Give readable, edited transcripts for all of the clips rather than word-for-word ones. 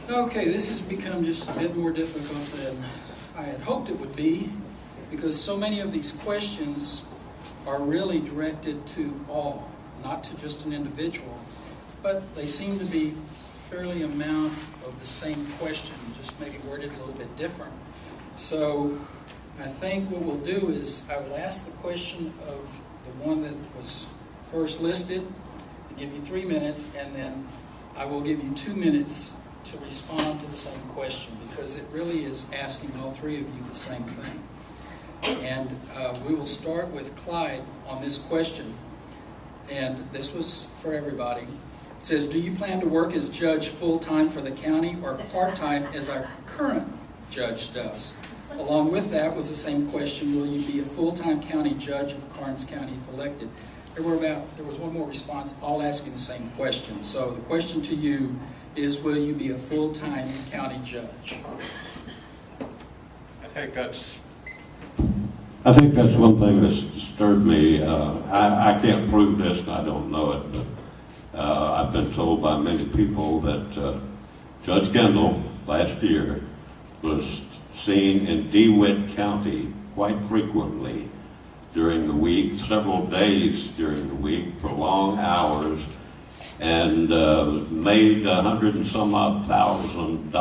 Okay, this has become just a bit more difficult than I had hoped it would be, because so many of these questions are really directed to all, not to just an individual, but they seem to be fairly amount of the same question, just maybe worded a little bit different. So I think what we'll do is I will ask the question of the one that was first listed, I'll give you 3 minutes, and then I will give you 2 minutes to respond to the same question, because it really is asking all three of you the same thing. And we will start with Clyde on this question, and this was for everybody. It says, do you plan to work as judge full-time for the county or part-time as our current judge does? Along with that was the same question, will you be a full-time county judge of Karnes County if elected? There was one more response, all asking the same question. So the question to you is, will you be a full-time county judge? I think that's one thing that's disturbed me. I can't prove this, and I don't know it, but I've been told by many people that Judge Kendall last year was seen in DeWitt County quite frequently during the week, several days during the week, for long hours, and made $100 and some odd thousand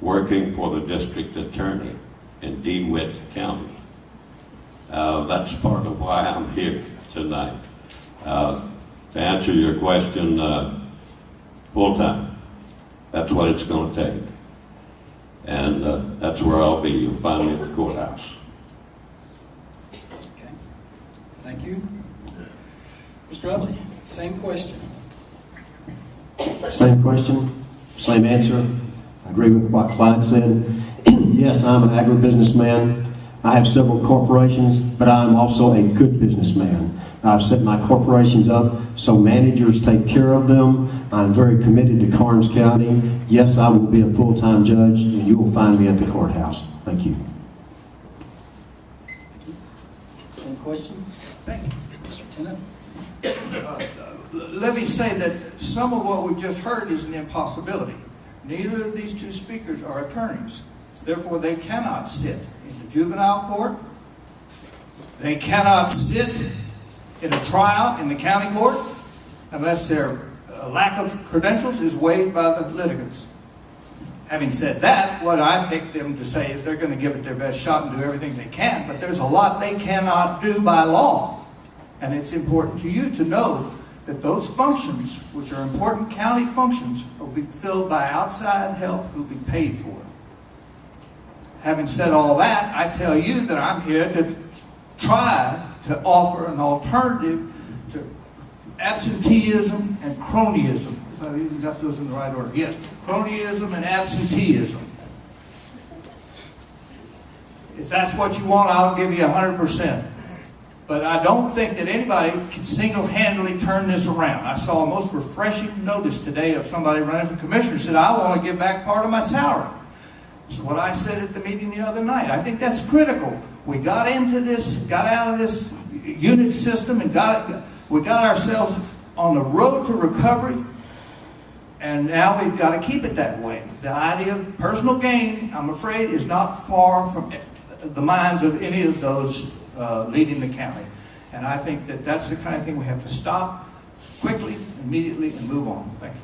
working for the district attorney in DeWitt County. That's part of why I'm here tonight. To answer your question, full-time. That's what it's going to take. And that's where I'll be. You'll find me at the courthouse. Okay. Thank you. Mr. Utley, same question. Same question, same answer. I agree with what Clyde said. Yes, I'm an agribusinessman. I have several corporations, but I'm also a good businessman. I've set my corporations up so managers take care of them. I'm very committed to Karnes County. Yes, I will be a full-time judge, and you will find me at the courthouse. Thank you. Same question. Thank you. Mr. Tennant. Let me say that some of what we've just heard is an impossibility. Neither of these two speakers are attorneys. Therefore, they cannot sit in the juvenile court. They cannot sit in a trial in the county court unless their lack of credentials is waived by the litigants. Having said that, what I picked them to say is they're going to give it their best shot and do everything they can, but there's a lot they cannot do by law. And it's important to you to know that those functions, which are important county functions, will be filled by outside help who will be paid for it. Having said all that, I tell you that I'm here to try to offer an alternative to absenteeism and cronyism. If I've even got those in the right order. Yes, cronyism and absenteeism. If that's what you want, I'll give you 100%. But I don't think that anybody can single-handedly turn this around. I saw a most refreshing notice today of somebody running for commissioner who said, I want to give back part of my salary. That's what I said at the meeting the other night. I think that's critical. We got into this, got out of this unit system, and we got ourselves on the road to recovery, and now we've got to keep it that way. The idea of personal gain, I'm afraid, is not far from the minds of any of those leading the county. And I think that that's the kind of thing we have to stop quickly, immediately, and move on. Thank you.